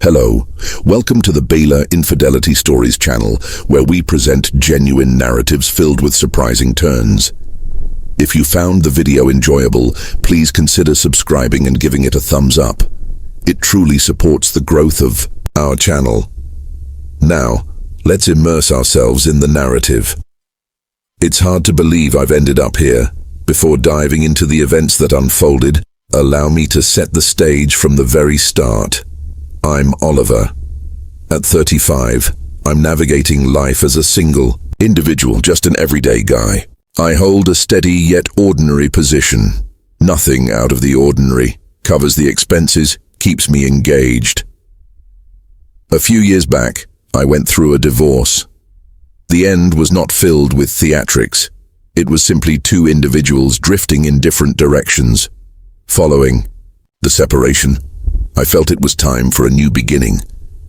Hello, welcome to the Baylor Infidelity Stories channel, where we present genuine narratives filled with surprising turns. If you found the video enjoyable, please consider subscribing and giving it a thumbs up. It truly supports the growth of our channel. Now, let's immerse ourselves in the narrative. It's hard to believe I've ended up here. Before diving into the events that unfolded, allow me to set the stage from the very start. I'm Oliver. At 35, I'm navigating life as a single individual, just an everyday guy. I hold a steady yet ordinary position. Nothing out of the ordinary. Covers the expenses, keeps me engaged. A few years back, I went through a divorce. The end was not filled with theatrics. It was simply two individuals drifting in different directions. Following the separation, I felt it was time for a new beginning,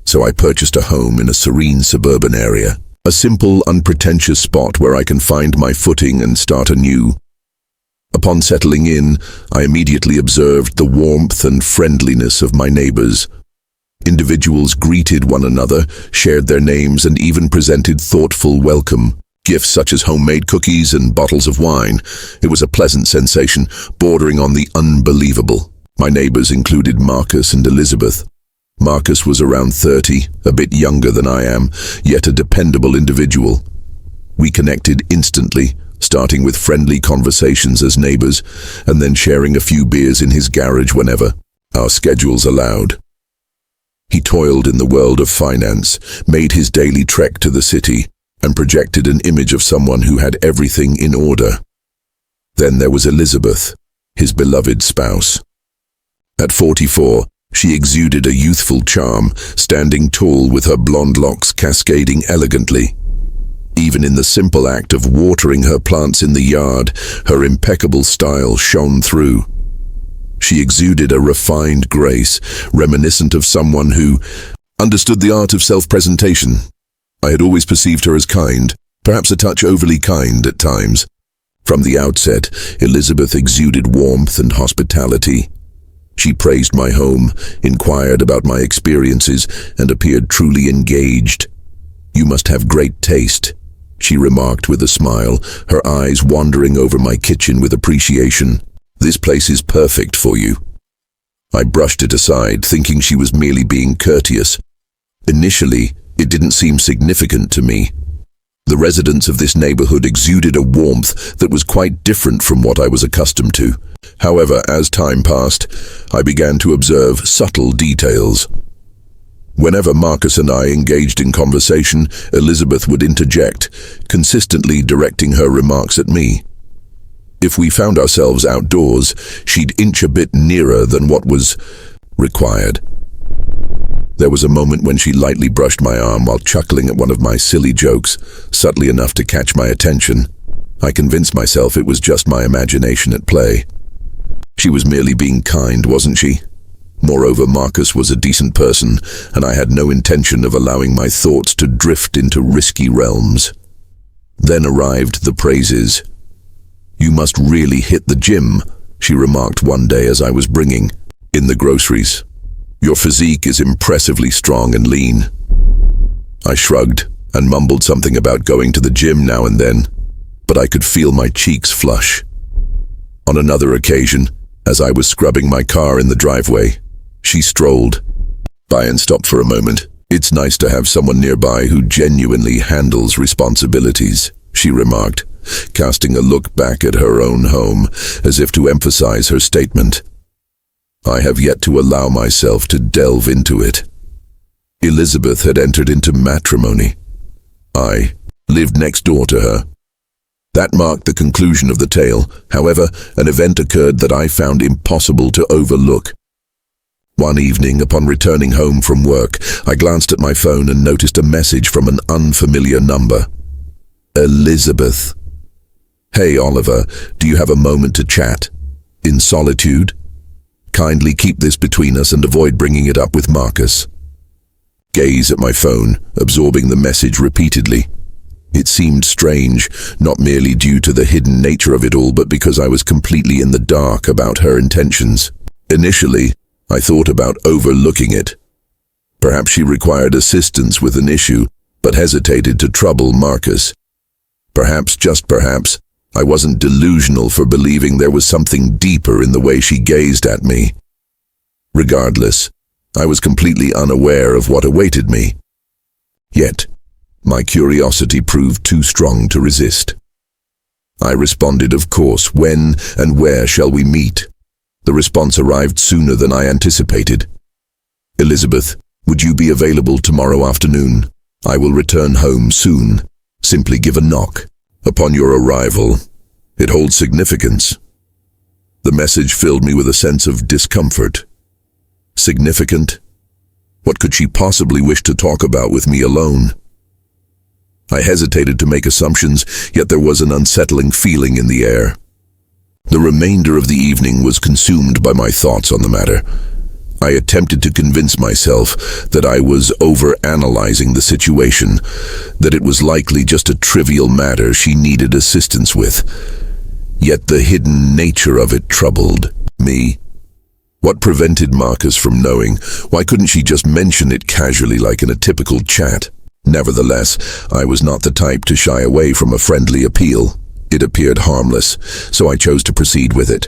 so I purchased a home in a serene suburban area, a simple, unpretentious spot where I can find my footing and start anew. Upon settling in, I immediately observed the warmth and friendliness of my neighbors. Individuals greeted one another, shared their names, and even presented thoughtful welcome gifts such as homemade cookies and bottles of wine. It was a pleasant sensation, bordering on the unbelievable. My neighbors included Marcus and Elizabeth. Marcus was around 30, a bit younger than I am, yet a dependable individual. We connected instantly, starting with friendly conversations as neighbors, and then sharing a few beers in his garage whenever our schedules allowed. He toiled in the world of finance, made his daily trek to the city, and projected an image of someone who had everything in order. Then there was Elizabeth, his beloved spouse. At 44, she exuded a youthful charm, standing tall with her blonde locks cascading elegantly. Even in the simple act of watering her plants in the yard, her impeccable style shone through. She exuded a refined grace, reminiscent of someone who understood the art of self-presentation. I had always perceived her as kind, perhaps a touch overly kind at times. From the outset, Elizabeth exuded warmth and hospitality. She praised my home, inquired about my experiences, and appeared truly engaged. "You must have great taste," she remarked with a smile, her eyes wandering over my kitchen with appreciation. "This place is perfect for you." I brushed it aside, thinking she was merely being courteous. Initially, it didn't seem significant to me. The residents of this neighborhood exuded a warmth that was quite different from what I was accustomed to. However, as time passed, I began to observe subtle details. Whenever Marcus and I engaged in conversation, Elizabeth would interject, consistently directing her remarks at me. If we found ourselves outdoors, she'd inch a bit nearer than what was required. There was a moment when she lightly brushed my arm while chuckling at one of my silly jokes, subtly enough to catch my attention. I convinced myself it was just my imagination at play. She was merely being kind, wasn't she? Moreover, Marcus was a decent person, and I had no intention of allowing my thoughts to drift into risky realms. Then arrived the praises. "You must really hit the gym," she remarked one day as I was bringing in the groceries. "Your physique is impressively strong and lean." I shrugged and mumbled something about going to the gym now and then, but I could feel my cheeks flush. On another occasion, as I was scrubbing my car in the driveway, she strolled by and stopped for a moment. "It's nice to have someone nearby who genuinely handles responsibilities," she remarked, casting a look back at her own home, as if to emphasize her statement. I have yet to allow myself to delve into it. Elizabeth had entered into matrimony. I lived next door to her. That marked the conclusion of the tale. However, an event occurred that I found impossible to overlook. One evening, upon returning home from work, I glanced at my phone and noticed a message from an unfamiliar number. Elizabeth. "Hey, Oliver, do you have a moment to chat? In solitude? Kindly keep this between us and avoid bringing it up with Marcus." Gaze at my phone, absorbing the message repeatedly. It seemed strange, not merely due to the hidden nature of it all, but because I was completely in the dark about her intentions. Initially, I thought about overlooking it. Perhaps she required assistance with an issue, but hesitated to trouble Marcus. Perhaps, just perhaps, I wasn't delusional for believing there was something deeper in the way she gazed at me. Regardless, I was completely unaware of what awaited me. Yet, my curiosity proved too strong to resist. I responded, of course. When and where shall we meet? The response arrived sooner than I anticipated. Elizabeth, would you be available tomorrow afternoon? I will return home soon. Simply give a knock. Upon your arrival, it holds significance. The message filled me with a sense of discomfort. Significant? What could she possibly wish to talk about with me alone? I hesitated to make assumptions, yet there was an unsettling feeling in the air. The remainder of the evening was consumed by my thoughts on the matter. I attempted to convince myself that I was over-analyzing the situation, that it was likely just a trivial matter she needed assistance with. Yet the hidden nature of it troubled me. What prevented Marcus from knowing? Why couldn't she just mention it casually like in a typical chat? Nevertheless, I was not the type to shy away from a friendly appeal. It appeared harmless, so I chose to proceed with it.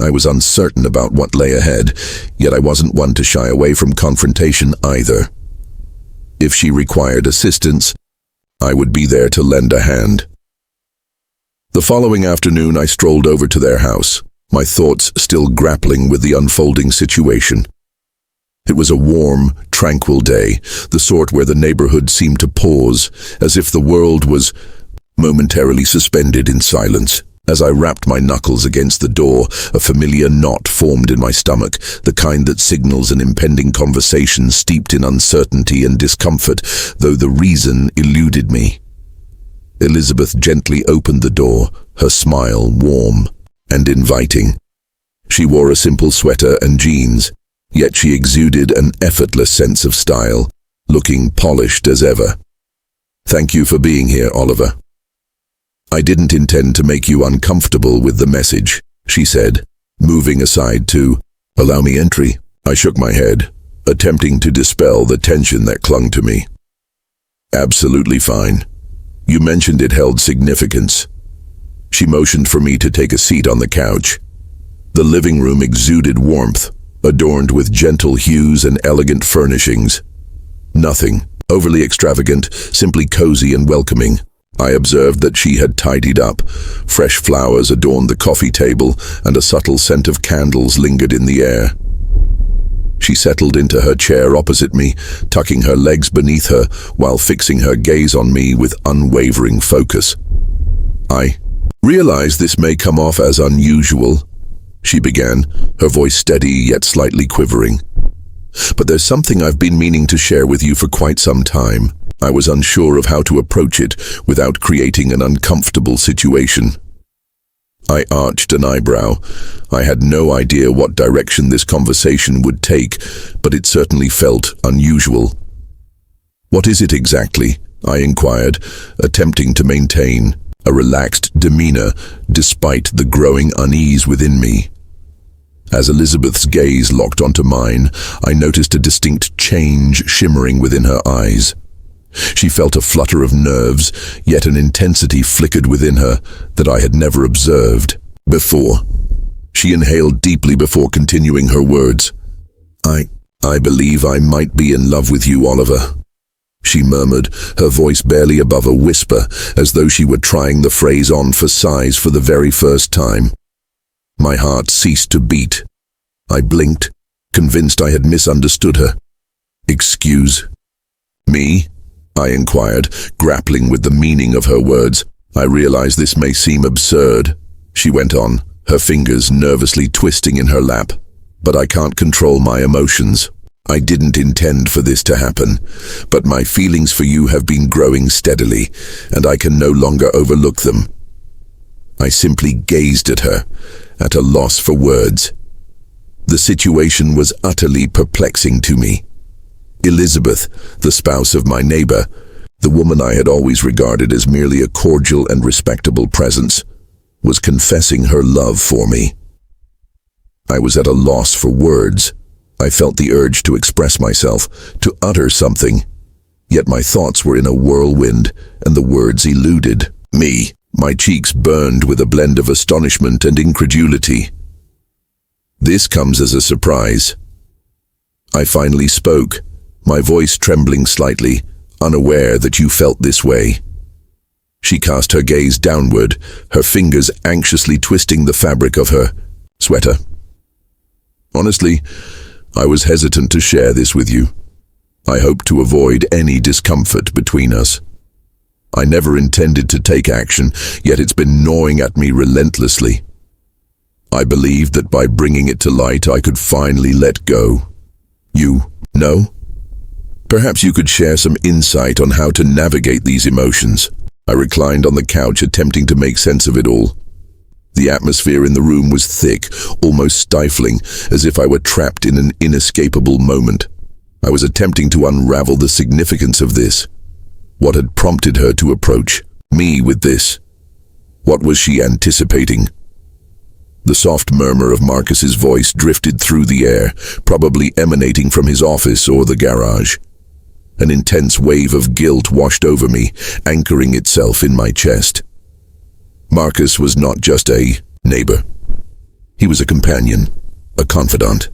I was uncertain about what lay ahead, yet I wasn't one to shy away from confrontation either. If she required assistance, I would be there to lend a hand. The following afternoon, I strolled over to their house, my thoughts still grappling with the unfolding situation. It was a warm, tranquil day, the sort where the neighborhood seemed to pause, as if the world was momentarily suspended in silence. As I rapped my knuckles against the door, a familiar knot formed in my stomach, the kind that signals an impending conversation steeped in uncertainty and discomfort, though the reason eluded me. Elizabeth gently opened the door, her smile warm and inviting. She wore a simple sweater and jeans, yet she exuded an effortless sense of style, looking polished as ever. "Thank you for being here, Oliver. I didn't intend to make you uncomfortable with the message," she said, moving aside to allow me entry. I shook my head, attempting to dispel the tension that clung to me. "Absolutely fine. You mentioned it held significance." She motioned for me to take a seat on the couch. The living room exuded warmth, adorned with gentle hues and elegant furnishings. Nothing overly extravagant, simply cozy and welcoming. I observed that she had tidied up. Fresh flowers adorned the coffee table, and a subtle scent of candles lingered in the air. She settled into her chair opposite me, tucking her legs beneath her while fixing her gaze on me with unwavering focus. "I realize this may come off as unusual," she began, her voice steady yet slightly quivering. "But there's something I've been meaning to share with you for quite some time." I was unsure of how to approach it without creating an uncomfortable situation. I arched an eyebrow. I had no idea what direction this conversation would take, but it certainly felt unusual. "What is it exactly?" I inquired, attempting to maintain a relaxed demeanor despite the growing unease within me. As Elizabeth's gaze locked onto mine, I noticed a distinct change shimmering within her eyes. She felt a flutter of nerves, yet an intensity flickered within her that I had never observed before. She inhaled deeply before continuing her words. I believe I might be in love with you, Oliver," she murmured, her voice barely above a whisper, as though she were trying the phrase on for size for the very first time. My heart ceased to beat. I blinked, convinced I had misunderstood her. "Excuse me?" I inquired, grappling with the meaning of her words. "I realize this may seem absurd," she went on, her fingers nervously twisting in her lap, "but I can't control my emotions. I didn't intend for this to happen, but my feelings for you have been growing steadily, and I can no longer overlook them." I simply gazed at her, at a loss for words. The situation was utterly perplexing to me. Elizabeth, the spouse of my neighbor, the woman I had always regarded as merely a cordial and respectable presence, was confessing her love for me. I was at a loss for words. I felt the urge to express myself, to utter something. Yet my thoughts were in a whirlwind, and the words eluded me. My cheeks burned with a blend of astonishment and incredulity. "This comes as a surprise." I finally spoke, my voice trembling slightly, unaware that you felt this way. She cast her gaze downward, her fingers anxiously twisting the fabric of her sweater. "Honestly, I was hesitant to share this with you. I hoped to avoid any discomfort between us. I never intended to take action, yet it's been gnawing at me relentlessly. I believed that by bringing it to light I could finally let go. You know? Perhaps you could share some insight on how to navigate these emotions." I reclined on the couch, attempting to make sense of it all. The atmosphere in the room was thick, almost stifling, as if I were trapped in an inescapable moment. I was attempting to unravel the significance of this. What had prompted her to approach me with this? What was she anticipating? The soft murmur of Marcus's voice drifted through the air, probably emanating from his office or the garage. An intense wave of guilt washed over me, anchoring itself in my chest. Marcus was not just a neighbor. He was a companion, a confidant.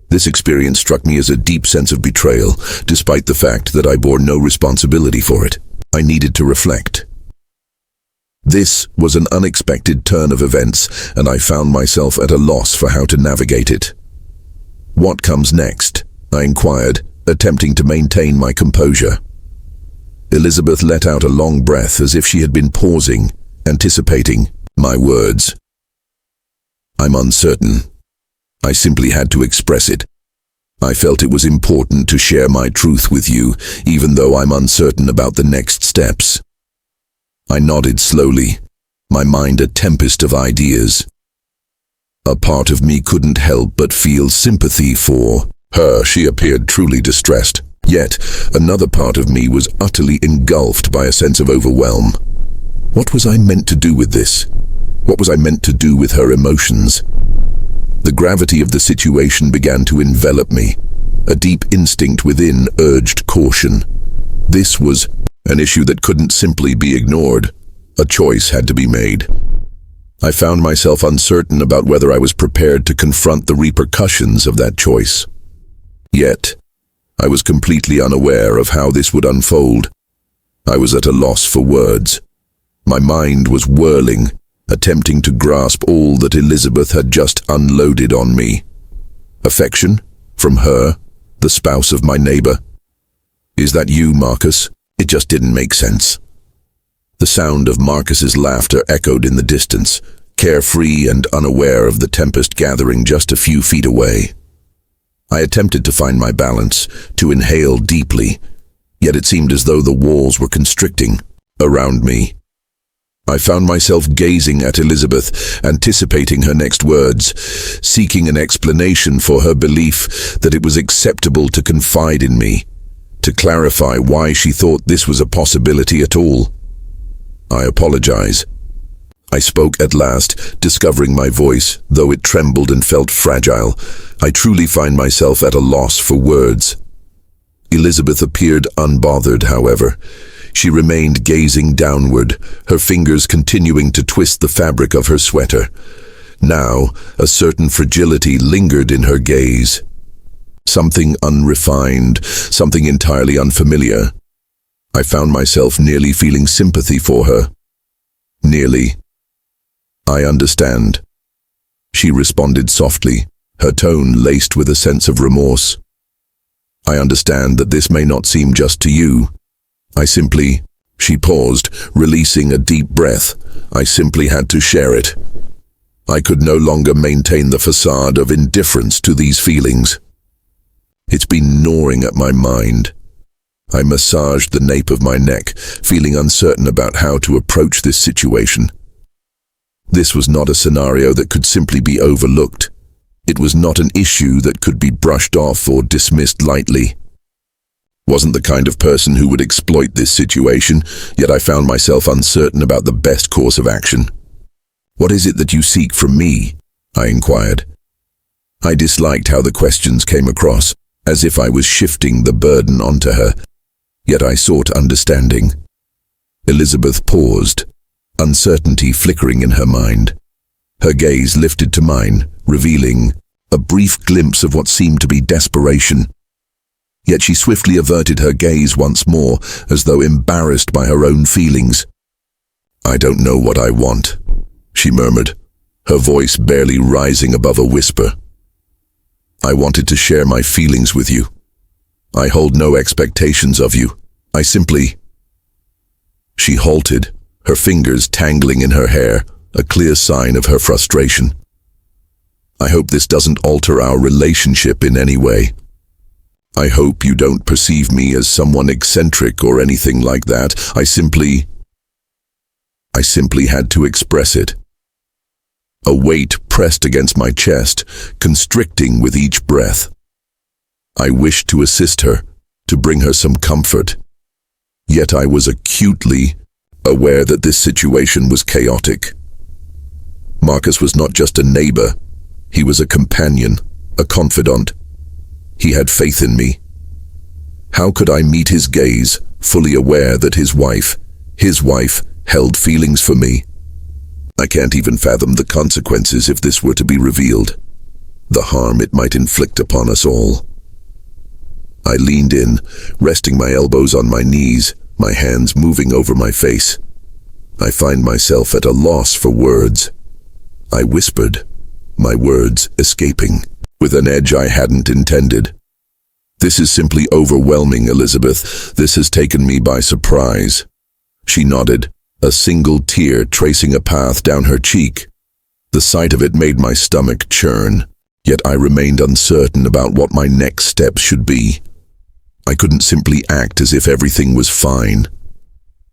This experience struck me as a deep sense of betrayal, despite the fact that I bore no responsibility for it. I needed to reflect. This was an unexpected turn of events, and I found myself at a loss for how to navigate it. "What comes next?" I inquired, attempting to maintain my composure. Elizabeth let out a long breath as if she had been pausing, anticipating my words. "I'm uncertain. I simply had to express it. I felt it was important to share my truth with you, even though I'm uncertain about the next steps." I nodded slowly, my mind a tempest of ideas. A part of me couldn't help but feel sympathy for her. She appeared truly distressed. Yet, another part of me was utterly engulfed by a sense of overwhelm. What was I meant to do with this? What was I meant to do with her emotions? The gravity of the situation began to envelop me. A deep instinct within urged caution. This was an issue that couldn't simply be ignored. A choice had to be made. I found myself uncertain about whether I was prepared to confront the repercussions of that choice. Yet, I was completely unaware of how this would unfold. I was at a loss for words. My mind was whirling, attempting to grasp all that Elizabeth had just unloaded on me. Affection? From her? The spouse of my neighbor? "Is that you, Marcus?" It just didn't make sense. The sound of Marcus's laughter echoed in the distance, carefree and unaware of the tempest gathering just a few feet away. I attempted to find my balance, to inhale deeply, yet it seemed as though the walls were constricting around me. I found myself gazing at Elizabeth, anticipating her next words, seeking an explanation for her belief that it was acceptable to confide in me, to clarify why she thought this was a possibility at all. "I apologize." I spoke at last, discovering my voice, though it trembled and felt fragile. I truly find myself at a loss for words. Elizabeth appeared unbothered, however. She remained gazing downward, her fingers continuing to twist the fabric of her sweater. Now, a certain fragility lingered in her gaze. Something unrefined, something entirely unfamiliar. I found myself nearly feeling sympathy for her. Nearly. "I understand," she responded softly, her tone laced with a sense of remorse. "I understand that this may not seem just to you. She paused, releasing a deep breath. I simply had to share it. I could no longer maintain the facade of indifference to these feelings. It's been gnawing at my mind. I massaged the nape of my neck, feeling uncertain about how to approach this situation. This was not a scenario that could simply be overlooked. It was not an issue that could be brushed off or dismissed lightly. Wasn't the kind of person who would exploit this situation, yet I found myself uncertain about the best course of action. "What is it that you seek from me?" I inquired. I disliked how the questions came across, as if I was shifting the burden onto her, yet I sought understanding. Elizabeth paused, uncertainty flickering in her mind. Her gaze lifted to mine, revealing a brief glimpse of what seemed to be desperation. Yet she swiftly averted her gaze once more, as though embarrassed by her own feelings. "I don't know what I want," she murmured, her voice barely rising above a whisper. "I wanted to share my feelings with you. I hold no expectations of you. I simply—" She halted, her fingers tangling in her hair, a clear sign of her frustration. "I hope this doesn't alter our relationship in any way. I hope you don't perceive me as someone eccentric or anything like that. I simply had to express it." A weight pressed against my chest, constricting with each breath. I wished to assist her, to bring her some comfort. Yet I was acutely aware that this situation was chaotic. Marcus was not just a neighbor. He was a companion, a confidant. He had faith in me. How could I meet his gaze, fully aware that his wife, held feelings for me? I can't even fathom the consequences if this were to be revealed, the harm it might inflict upon us all. I leaned in, resting my elbows on my knees, my hands moving over my face. I find myself at a loss for words. I whispered, my words escaping, with an edge I hadn't intended. "This is simply overwhelming, Elizabeth. This has taken me by surprise." She nodded, a single tear tracing a path down her cheek. The sight of it made my stomach churn, yet I remained uncertain about what my next steps should be. I couldn't simply act as if everything was fine.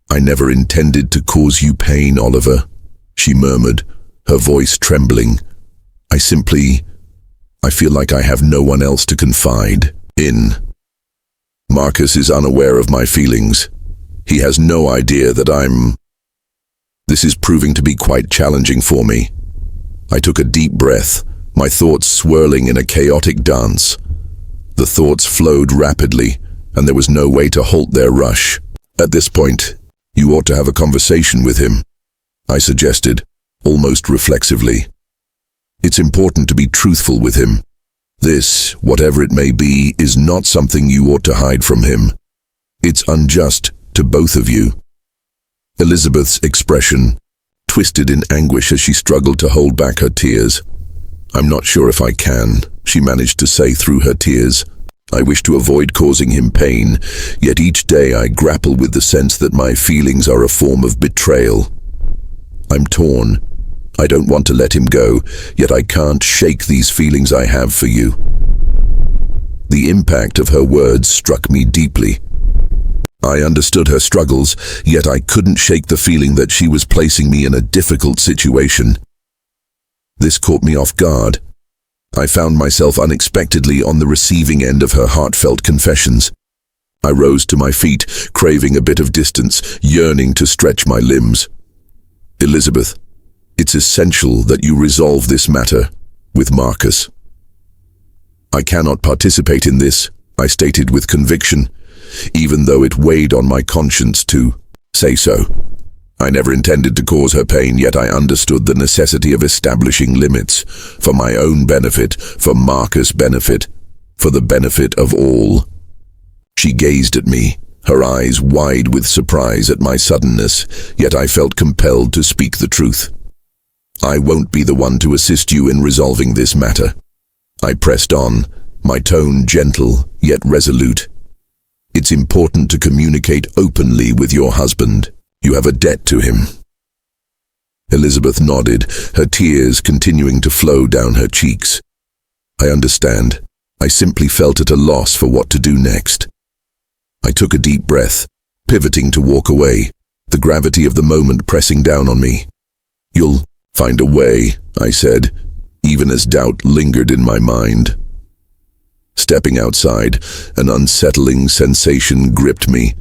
"I never intended to cause you pain, Oliver," she murmured, her voice trembling. I feel like I have no one else to confide in. Marcus is unaware of my feelings. He has no idea that This is proving to be quite challenging for me. I took a deep breath, my thoughts swirling in a chaotic dance. The thoughts flowed rapidly, and there was no way to halt their rush. "At this point, you ought to have a conversation with him," I suggested, almost reflexively. "It's important to be truthful with him. This, whatever it may be, is not something you ought to hide from him. It's unjust to both of you." Elizabeth's expression twisted in anguish as she struggled to hold back her tears. "I'm not sure if I can," she managed to say through her tears. "I wish to avoid causing him pain, yet each day I grapple with the sense that my feelings are a form of betrayal. I'm torn. I don't want to let him go, yet I can't shake these feelings I have for you." The impact of her words struck me deeply. I understood her struggles, yet I couldn't shake the feeling that she was placing me in a difficult situation. This caught me off guard. I found myself unexpectedly on the receiving end of her heartfelt confessions. I rose to my feet, craving a bit of distance, yearning to stretch my limbs. "Elizabeth, it's essential that you resolve this matter with Marcus." "I cannot participate in this," I stated with conviction, even though it weighed on my conscience to say so. I never intended to cause her pain, yet I understood the necessity of establishing limits, for my own benefit, for Marcus' benefit, for the benefit of all. She gazed at me, her eyes wide with surprise at my suddenness, yet I felt compelled to speak the truth. "I won't be the one to assist you in resolving this matter." I pressed on, my tone gentle yet resolute. "It's important to communicate openly with your husband. You have a debt to him." Elizabeth nodded, her tears continuing to flow down her cheeks. "I understand. I simply felt at a loss for what to do next." I took a deep breath, pivoting to walk away, the gravity of the moment pressing down on me. "You'll find a way," I said, even as doubt lingered in my mind. Stepping outside, an unsettling sensation gripped me,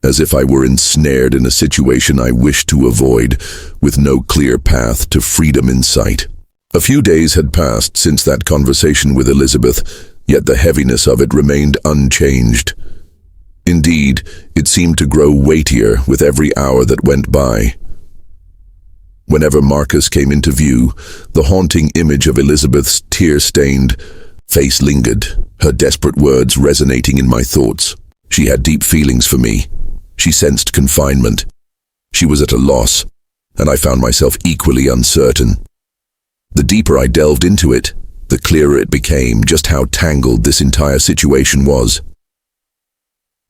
as if I were ensnared in a situation I wished to avoid, with no clear path to freedom in sight. A few days had passed since that conversation with Elizabeth, yet the heaviness of it remained unchanged. Indeed, it seemed to grow weightier with every hour that went by. Whenever Marcus came into view, the haunting image of Elizabeth's tear-stained face lingered, her desperate words resonating in my thoughts. She had deep feelings for me. She sensed confinement. She was at a loss, and I found myself equally uncertain. The deeper I delved into it, the clearer it became just how tangled this entire situation was.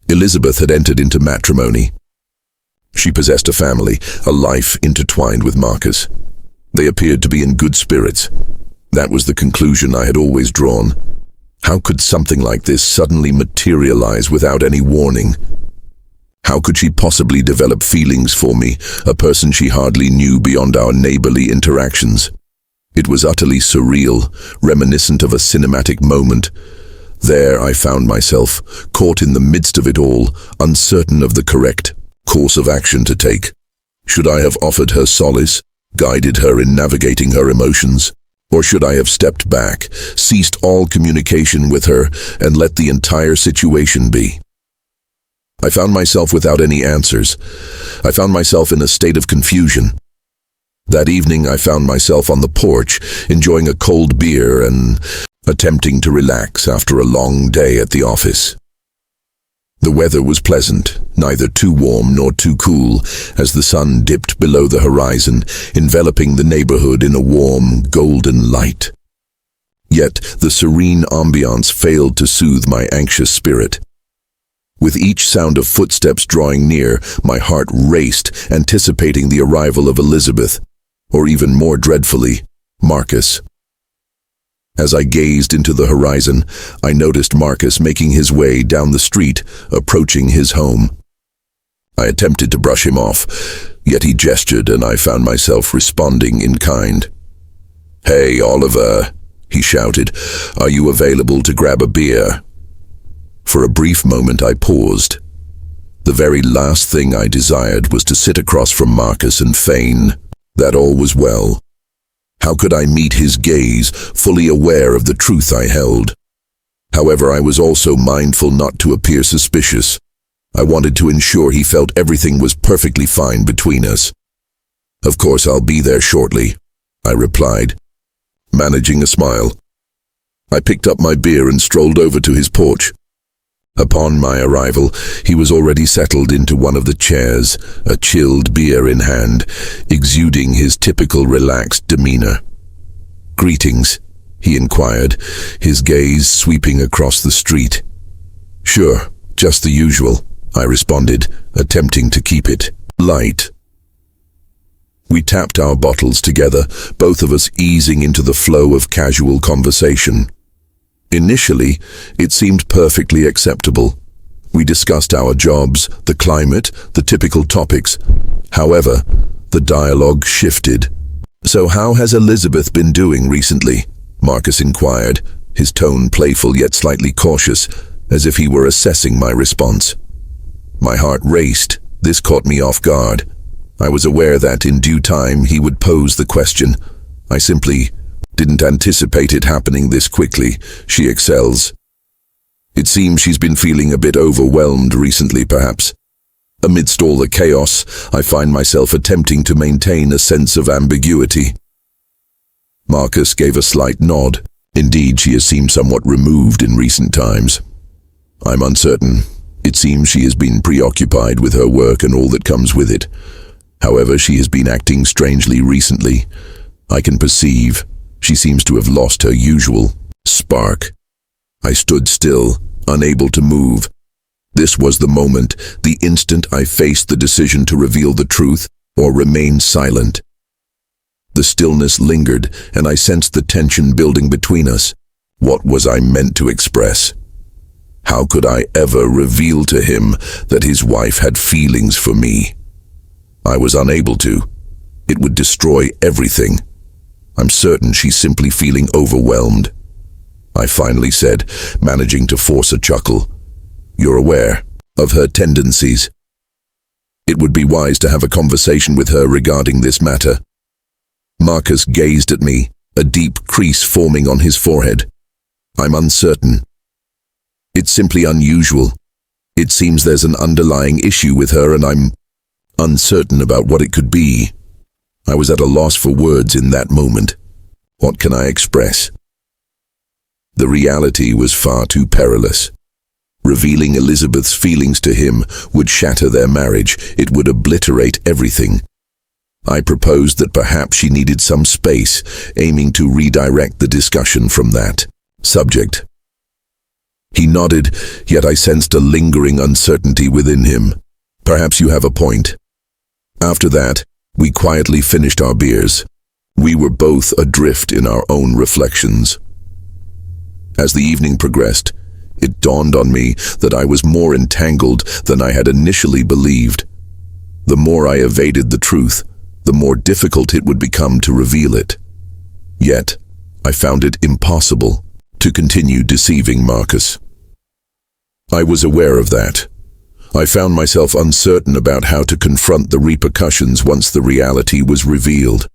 Elizabeth had entered into matrimony. She possessed a family, a life intertwined with Marcus. They appeared to be in good spirits. That was the conclusion I had always drawn. How could something like this suddenly materialize without any warning? How could she possibly develop feelings for me, a person she hardly knew beyond our neighborly interactions? It was utterly surreal, reminiscent of a cinematic moment. There I found myself, caught in the midst of it all, uncertain of the correct course of action to take. Should I have offered her solace, guided her in navigating her emotions? Or should I have stepped back, ceased all communication with her, and let the entire situation be? I found myself without any answers. I found myself in a state of confusion. That evening I found myself on the porch, enjoying a cold beer and attempting to relax after a long day at the office. The weather was pleasant, neither too warm nor too cool, as the sun dipped below the horizon, enveloping the neighborhood in a warm, golden light. Yet the serene ambiance failed to soothe my anxious spirit. With each sound of footsteps drawing near, my heart raced, anticipating the arrival of Elizabeth, or even more dreadfully, Marcus. As I gazed into the horizon, I noticed Marcus making his way down the street, approaching his home. I attempted to brush him off, yet he gestured and I found myself responding in kind. "Hey, Oliver," he shouted, "are you available to grab a beer?" For a brief moment I paused. The very last thing I desired was to sit across from Marcus and feign that all was well. How could I meet his gaze, fully aware of the truth I held? However, I was also mindful not to appear suspicious. I wanted to ensure he felt everything was perfectly fine between us. "Of course, I'll be there shortly," I replied, managing a smile. I picked up my beer and strolled over to his porch. Upon my arrival, he was already settled into one of the chairs, a chilled beer in hand, exuding his typical relaxed demeanor. "Greetings," he inquired, his gaze sweeping across the street. "Sure, just the usual," I responded, attempting to keep it light. We tapped our bottles together, both of us easing into the flow of casual conversation. Initially, it seemed perfectly acceptable. We discussed our jobs, the climate, the typical topics. However, the dialogue shifted. "So how has Elizabeth been doing recently?" Marcus inquired, his tone playful yet slightly cautious, as if he were assessing my response. My heart raced. This caught me off guard. I was aware that in due time he would pose the question. I simply didn't anticipate it happening this quickly. "She excels. It seems she's been feeling a bit overwhelmed recently, perhaps. Amidst all the chaos, I find myself attempting to maintain a sense of ambiguity." Marcus gave a slight nod. "Indeed, she has seemed somewhat removed in recent times. I'm uncertain. It seems she has been preoccupied with her work and all that comes with it. However, she has been acting strangely recently. I can perceive she seems to have lost her usual spark." I stood still, unable to move. This was the moment, the instant I faced the decision to reveal the truth or remain silent. The stillness lingered, and I sensed the tension building between us. What was I meant to express? How could I ever reveal to him that his wife had feelings for me? I was unable to. It would destroy everything. "I'm certain she's simply feeling overwhelmed," I finally said, managing to force a chuckle. "You're aware of her tendencies. It would be wise to have a conversation with her regarding this matter." Marcus gazed at me, a deep crease forming on his forehead. I'm uncertain. It's simply unusual. It seems there's an underlying issue with her and I'm uncertain about what it could be. I was at a loss for words in that moment. What can I express? The reality was far too perilous. Revealing Elizabeth's feelings to him would shatter their marriage. It would obliterate everything. I proposed that perhaps she needed some space, aiming to redirect the discussion from that subject. He nodded, yet I sensed a lingering uncertainty within him. Perhaps you have a point. After that, we quietly finished our beers. We were both adrift in our own reflections. As the evening progressed, it dawned on me that I was more entangled than I had initially believed. The more I evaded the truth, the more difficult it would become to reveal it. Yet, I found it impossible to continue deceiving Marcus. I was aware of that. I found myself uncertain about how to confront the repercussions once the reality was revealed.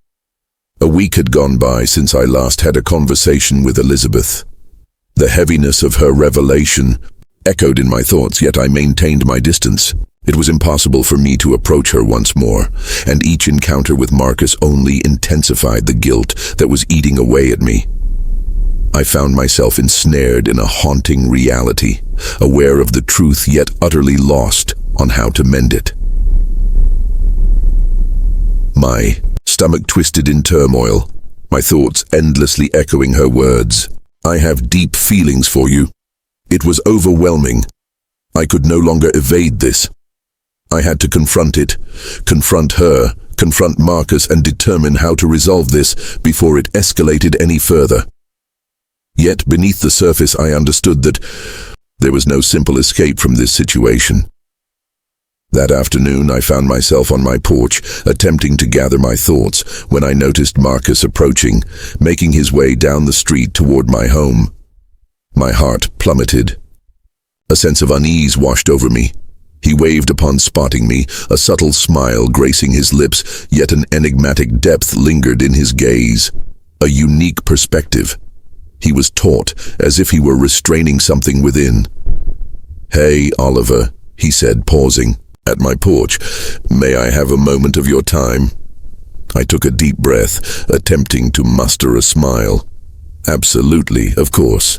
A week had gone by since I last had a conversation with Elizabeth. The heaviness of her revelation echoed in my thoughts, yet I maintained my distance. It was impossible for me to approach her once more, and each encounter with Marcus only intensified the guilt that was eating away at me. I found myself ensnared in a haunting reality, aware of the truth yet utterly lost on how to mend it. My stomach twisted in turmoil, my thoughts endlessly echoing her words. I have deep feelings for you. It was overwhelming. I could no longer evade this. I had to confront it, confront her, confront Marcus, and determine how to resolve this before it escalated any further. Yet beneath the surface I understood that there was no simple escape from this situation. That afternoon I found myself on my porch, attempting to gather my thoughts, when I noticed Marcus approaching, making his way down the street toward my home. My heart plummeted. A sense of unease washed over me. He waved upon spotting me, a subtle smile gracing his lips, yet an enigmatic depth lingered in his gaze. A unique perspective. He was taut, as if he were restraining something within. "Hey, Oliver," he said, pausing at my porch. "May I have a moment of your time?" I took a deep breath, attempting to muster a smile. "Absolutely, of course."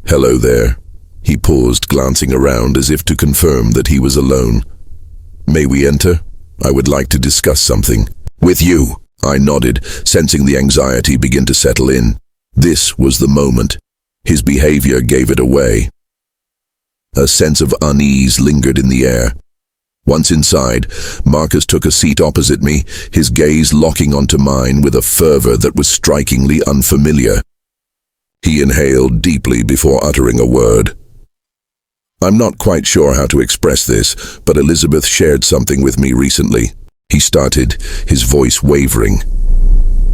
"Hello there." He paused, glancing around as if to confirm that he was alone. "May we enter? I would like to discuss something." "With you," I nodded, sensing the anxiety begin to settle in. This was the moment. His behavior gave it away. A sense of unease lingered in the air. Once inside, Marcus took a seat opposite me, his gaze locking onto mine with a fervor that was strikingly unfamiliar. He inhaled deeply before uttering a word. "I'm not quite sure how to express this, but Elizabeth shared something with me recently," he started, his voice wavering.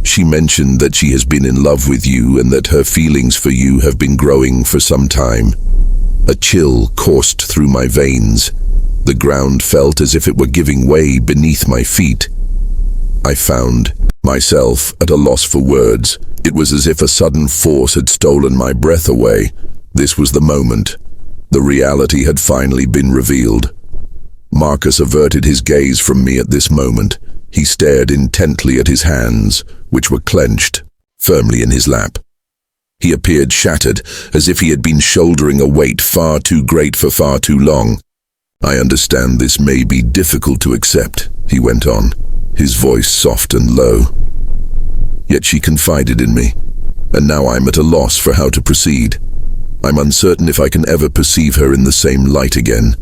"She mentioned that she has been in love with you and that her feelings for you have been growing for some time." A chill coursed through my veins. The ground felt as if it were giving way beneath my feet. I found myself at a loss for words. It was as if a sudden force had stolen my breath away. This was the moment. The reality had finally been revealed. Marcus averted his gaze from me at this moment. He stared intently at his hands, which were clenched, firmly in his lap. He appeared shattered, as if he had been shouldering a weight far too great for far too long. "I understand this may be difficult to accept," he went on, his voice soft and low. "Yet she confided in me, and now I'm at a loss for how to proceed. I'm uncertain if I can ever perceive her in the same light again.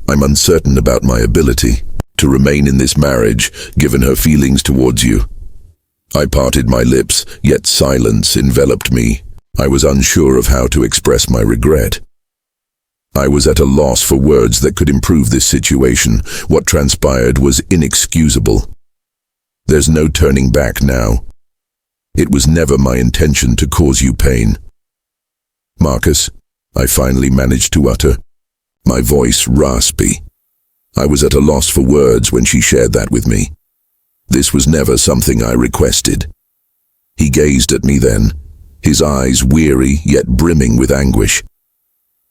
I'm uncertain about my ability to remain in this marriage, given her feelings towards you." I parted my lips, yet silence enveloped me. I was unsure of how to express my regret. I was at a loss for words that could improve this situation. What transpired was inexcusable. There's no turning back now. It was never my intention to cause you pain. "Marcus," I finally managed to utter, my voice raspy. I was at a loss for words when she shared that with me. This was never something I requested. He gazed at me then, his eyes weary yet brimming with anguish.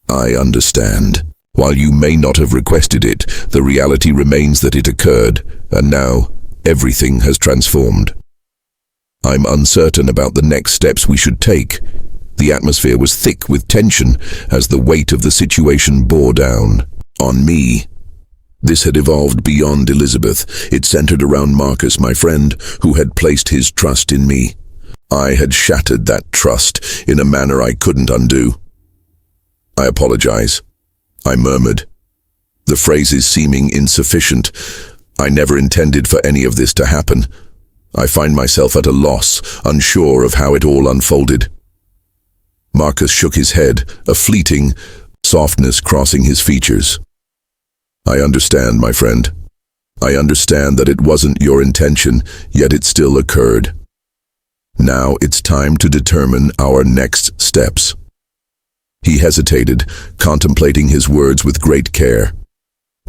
I understand. While you may not have requested it, the reality remains that it occurred, and now everything has transformed. I'm uncertain about the next steps we should take. The atmosphere was thick with tension as the weight of the situation bore down on me. This had evolved beyond Elizabeth. It centered around Marcus, my friend, who had placed his trust in me. I had shattered that trust in a manner I couldn't undo. I apologize, I murmured, the phrases seeming insufficient. I never intended for any of this to happen. I find myself at a loss, unsure of how it all unfolded. Marcus shook his head, a fleeting softness crossing his features. I understand, my friend. I understand that it wasn't your intention, yet it still occurred. Now it's time to determine our next steps. He hesitated, contemplating his words with great care.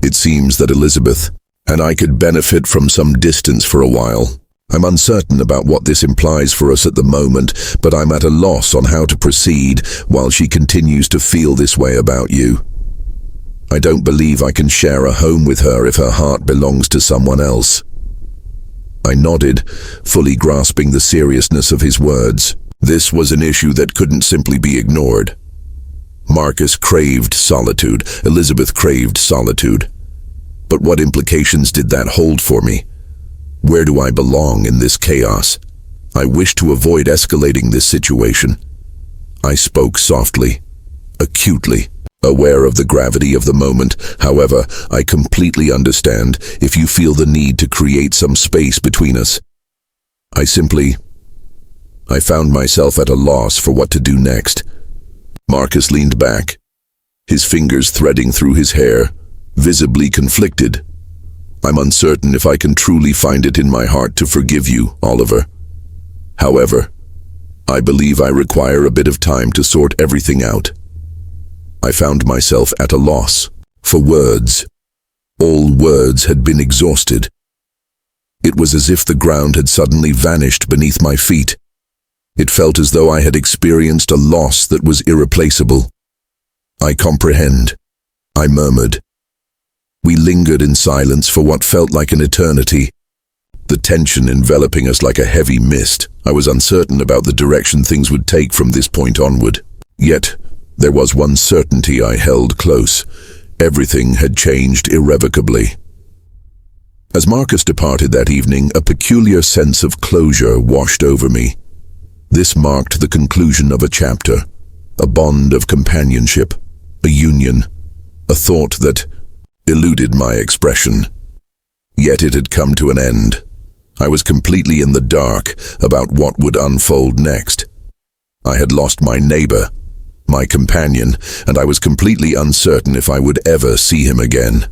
It seems that Elizabeth and I could benefit from some distance for a while. I'm uncertain about what this implies for us at the moment, but I'm at a loss on how to proceed while she continues to feel this way about you. I don't believe I can share a home with her if her heart belongs to someone else. I nodded, fully grasping the seriousness of his words. This was an issue that couldn't simply be ignored. Marcus craved solitude. Elizabeth craved solitude. But what implications did that hold for me? Where do I belong in this chaos? I wish to avoid escalating this situation. I spoke softly, acutely, aware of the gravity of the moment. However, I completely understand if you feel the need to create some space between us. I found myself at a loss for what to do next. Marcus leaned back, his fingers threading through his hair, visibly conflicted. I'm uncertain if I can truly find it in my heart to forgive you, Oliver. However, I believe I require a bit of time to sort everything out. I found myself at a loss for words. All words had been exhausted. It was as if the ground had suddenly vanished beneath my feet. It felt as though I had experienced a loss that was irreplaceable. I comprehend, I murmured. We lingered in silence for what felt like an eternity, the tension enveloping us like a heavy mist. I was uncertain about the direction things would take from this point onward. Yet, there was one certainty I held close. Everything had changed irrevocably. As Marcus departed that evening, a peculiar sense of closure washed over me. This marked the conclusion of a chapter, a bond of companionship, a union, a thought that eluded my expression. Yet it had come to an end. I was completely in the dark about what would unfold next. I had lost my neighbor, my companion, and I was completely uncertain if I would ever see him again.